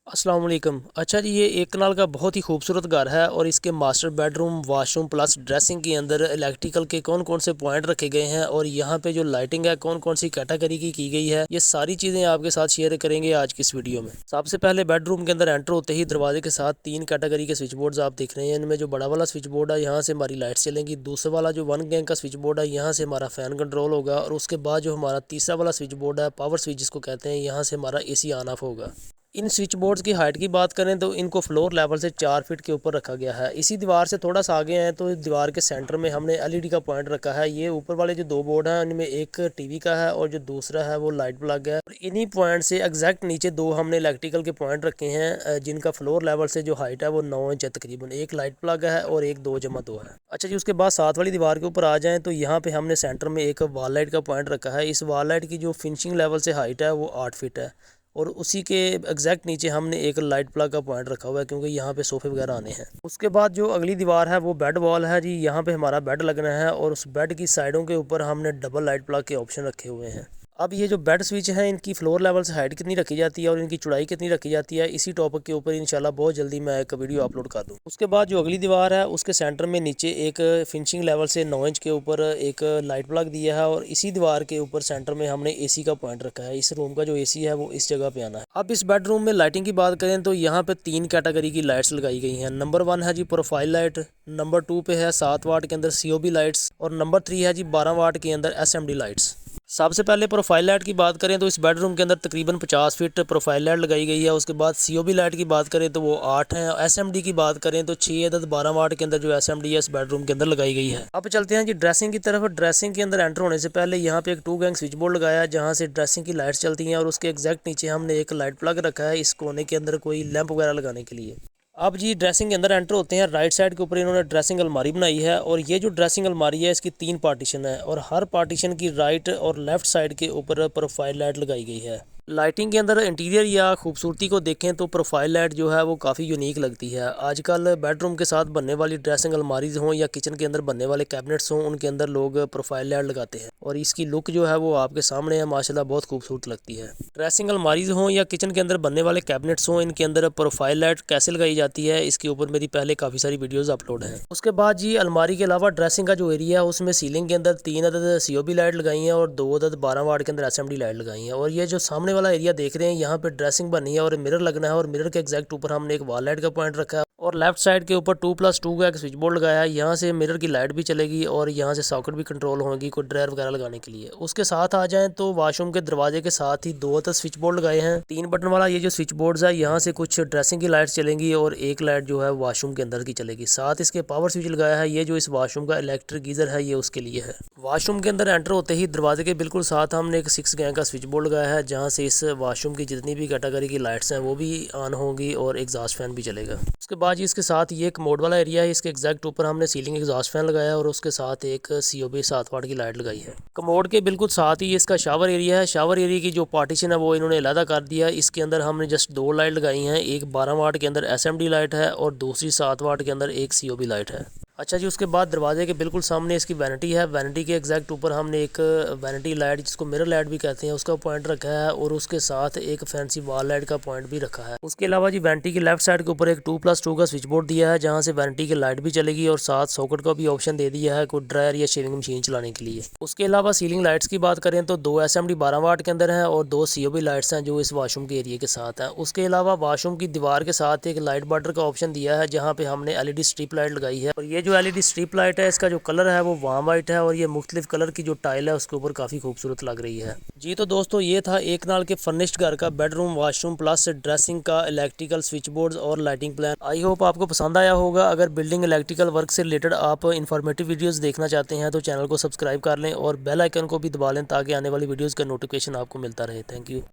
अस्सलाम वालेकुम। अच्छा जी, ये एक कनाल का बहुत ही खूबसूरत घर है और इसके master bedroom, washroom plus dressing के अंदर इलेक्ट्रिकल के कौन कौन से पॉइंट रखे गए हैं और यहाँ पे जो लाइटिंग है कौन कौन सी कैटेगरी की गई है, ये सारी चीज़ें आपके साथ शेयर करेंगे आज की इस वीडियो में। सबसे पहले बेडरूम के अंदर एंटर होते ही दरवाजे के साथ 3 कैटेगरी के स्विच बोर्ड्स आप देख रहे हैं। इनमें जो बड़ा वाला स्विच बोर्ड है, यहाँ से हमारी लाइट्स चलेंगी। दूसरा वाला जो 1 गैंग का स्विच बोर्ड है, यहाँ से हमारा फ़ैन कंट्रोल होगा। और उसके बाद जो हमारा तीसरा वाला स्विच बोर्ड है, पावर स्विच जिसको कहते हैं, यहाँ से हमारा AC ऑन ऑफ होगा। इन स्विच बोर्ड्स की हाइट की बात करें तो इनको फ्लोर लेवल से 4 फीट के ऊपर रखा गया है। इसी दीवार से थोड़ा सा आगे हैं तो दीवार के सेंटर में हमने LED का पॉइंट रखा है। ये ऊपर वाले जो 2 बोर्ड हैं उनमें एक टीवी का है और जो दूसरा है वो लाइट प्लग है। और इन्हीं पॉइंट से एग्जैक्ट नीचे 2 हमने इलेक्ट्रिकल के पॉइंट रखे हैं जिनका फ्लोर लेवल से जो हाइट है वो 9 इंच है तकरीबन। एक लाइट प्लग है और एक 2+2 है। अच्छा जी, उसके बाद साथ वाली दीवार के ऊपर आ जाएँ तो यहाँ पे हमने सेंटर में एक वॉल लाइट का पॉइंट रखा है। इस वॉल लाइट की जो फिनिशिंग लेवल से हाइट है वो 8 फीट है। और उसी के एग्जैक्ट नीचे हमने एक लाइट प्लग का पॉइंट रखा हुआ है क्योंकि यहाँ पे सोफे वगैरह आने हैं। उसके बाद जो अगली दीवार है वो बेड वॉल है जी। यहाँ पे हमारा बेड लगना है और उस बेड की साइडों के ऊपर हमने डबल लाइट प्लग के ऑप्शन रखे हुए हैं। अब ये जो बेड स्विच हैं इनकी फ्लोर लेवल से हाइट कितनी रखी जाती है और इनकी चौड़ाई कितनी रखी जाती है, इसी टॉपिक के ऊपर इंशाल्लाह बहुत जल्दी मैं एक वीडियो अपलोड कर दूँ। उसके बाद जो अगली दीवार है उसके सेंटर में नीचे एक फिनिशिंग लेवल से 9 इंच के ऊपर एक लाइट प्लग दिया है और इसी दीवार के ऊपर सेंटर में हमने AC का पॉइंट रखा है। इस रूम का जो AC है वो इस जगह पे आना है। अब इस बेडरूम में लाइटिंग की बात करें तो यहाँ पे 3 कैटेगरी की लाइट्स लगाई गई हैं। नंबर 1 है जी प्रोफाइल लाइट, नंबर 2 पे है 7 वाट के अंदर COB लाइट्स और नंबर 3 है जी 12 वाट के अंदर SMD लाइट्स। सबसे पहले प्रोफाइल लाइट की बात करें तो इस बेडरूम के अंदर तकरीबन 50 फीट प्रोफाइल लाइट लगाई गई है। उसके बाद COB लाइट की बात करें तो वो 8 है। SMD की बात करें तो 6 अदद 12 वाट के अंदर जो SMD है इस बेडरूम के अंदर लगाई गई है। अब चलते हैं जी ड्रेसिंग की तरफ। ड्रेसिंग के अंदर एंटर होने से पहले यहाँ पे एक 2 गैंग स्विच बोर्ड लगाया है जहाँ से ड्रेसिंग की लाइट्स चलती हैं और उसके एग्जैक्ट नीचे हमने एक लाइट प्लग रखा है इस कोने के अंदर कोई लैंप वगैरह लगाने के लिए। अब जी ड्रेसिंग के अंदर एंटर होते हैं। राइट साइड के ऊपर इन्होंने ड्रेसिंग अलमारी बनाई है और ये जो ड्रेसिंग अलमारी है इसकी 3 पार्टीशन है और हर पार्टीशन की राइट और लेफ़्ट साइड के ऊपर प्रोफाइल लाइट लगाई गई है। लाइटिंग के अंदर इंटीरियर या खूबसूरती को देखें तो प्रोफाइल लाइट जो है वो काफ़ी यूनिक लगती है। आजकल बेडरूम के साथ बनने वाली ड्रेसिंग अलमारीज हों या किचन के अंदर बनने वाले कैबिनेट्स हों उनके अंदर लोग प्रोफाइल लाइट लगाते हैं और इसकी लुक जो है वो आपके सामने है, माशाल्लाह बहुत खूबसूरत लगती है। ड्रेसिंग अलमारीज हों या किचन के अंदर बनने वाले कैबिनेट्स हों, इनके अंदर प्रोफाइल लाइट कैसे लगाई जाती है इसके ऊपर मेरी पहले काफ़ी सारी वीडियोज़ अपलोड हैं। उसके बाद जी अलमारी के अलावा ड्रेसिंग का जो एरिया है उसमें सीलिंग के अंदर 3 अदद COB लाइट लगाई हैं और 2 अदद 12 वाट के अंदर SMD लाइट लगाई हैं। और ये जो सामने वाला एरिया देख रहे हैं यहाँ पे ड्रेसिंग बनी है और मिरर लगना है और मिरर के एग्जैक्ट ऊपर हमने एक वॉल लाइट का पॉइंट रखा है और लेफ्ट साइड के ऊपर 2+2 का एक स्विच बोर्ड लगाया है। यहाँ से मिरर की लाइट भी चलेगी और यहाँ से सॉकेट भी कंट्रोल होगी कोई ड्रायर वगैरह लगाने के लिए। उसके साथ आ जाएं तो वॉशरूम के दरवाजे के साथ ही 2 अदद स्विच बोर्ड लगाए हैं। 3 बटन वाला ये जो स्विच बोर्ड है यहाँ से कुछ ड्रेसिंग की लाइट चलेंगी और एक लाइट जो है वॉशरूम के अंदर की चलेगी। साथ इसके पावर स्विच लगाया है। ये जो इस वॉशरूम का इलेक्ट्रिक गीजर है ये उसके लिए है। वॉशरूम के अंदर एंटर होते ही दरवाजे के बिल्कुल साथ हमने एक 6 गैंग का स्विच बोर्ड लगाया है जहाँ से इस वॉशरूम की जितनी भी कैटेगरी की लाइट्स हैं वो भी ऑन होंगी और एग्जॉस्ट फैन भी चलेगा। उसके बाद इसके साथ ये एक मोड वाला एरिया है। इसके एग्जैक्ट ऊपर हमने सीलिंग एग्जॉस्ट फैन लगाया है और उसके साथ एक COB 7 वाट की लाइट लगाई है। कमोड के बिल्कुल साथ ही इसका शावर एरिया है। शावर एरिया की जो पार्टीशन है वो इन्होंने अलग कर दिया। इसके अंदर हमने जस्ट 2 लाइट लगाई हैं। एक 12 वाट के अंदर SMD लाइट है और दूसरी 7 वाट के अंदर एक COB लाइट है। अच्छा जी, उसके बाद दरवाजे के बिल्कुल सामने इसकी वैनिटी है। वैनिटी के एग्जैक्ट ऊपर हमने एक वैनिटी लाइट जिसको मिरर लाइट भी कहते हैं उसका पॉइंट रखा है और उसके साथ एक फैंसी वॉल लाइट का पॉइंट भी रखा है। उसके अलावा जी वैनिटी की लेफ्ट साइड के ऊपर एक 2+2 का स्विच बोर्ड दिया है जहां से वैनिटी की लाइट भी चलेगी और साथ सॉकेट का भी ऑप्शन दे दिया है कोई ड्रायर या शेविंग मशीन चलाने के लिए। उसके अलावा सीलिंग लाइट्स की बात करें तो 2 SMD 12 वाट के अंदर है और 2 COB लाइट्स हैं जो इस वॉशरूम के एरिया के साथ है। उसके अलावा वॉशरूम की दीवार के साथ एक लाइट बॉर्डर का ऑप्शन दिया है जहाँ पे हमने LED स्ट्रिप लाइट लगाई है और ये जो LED स्ट्रिप लाइट है इसका जो कलर है वो वार्म वाइट है और ये मुख्तलिफ कलर की जो टाइल है उसके ऊपर काफ़ी खूबसूरत लग रही है जी। तो दोस्तों ये था एक नाल के फर्निश्ड घर का बेडरूम, वॉशरूम प्लस ड्रेसिंग का इलेक्ट्रिकल स्विच बोर्ड्स और लाइटिंग प्लान। आई होप आपको पसंद आया होगा। अगर बिल्डिंग इलेक्ट्रिकल वर्क से रिलेटेड आप इन्फॉर्मेटिव वीडियोस देखना चाहते हैं तो चैनल को सब्सक्राइब कर लें और बेल आइकन को भी दबा लें ताकि आने वाली वीडियोज़ का नोटिफिकेशन आपको मिलता रहे। Thank you.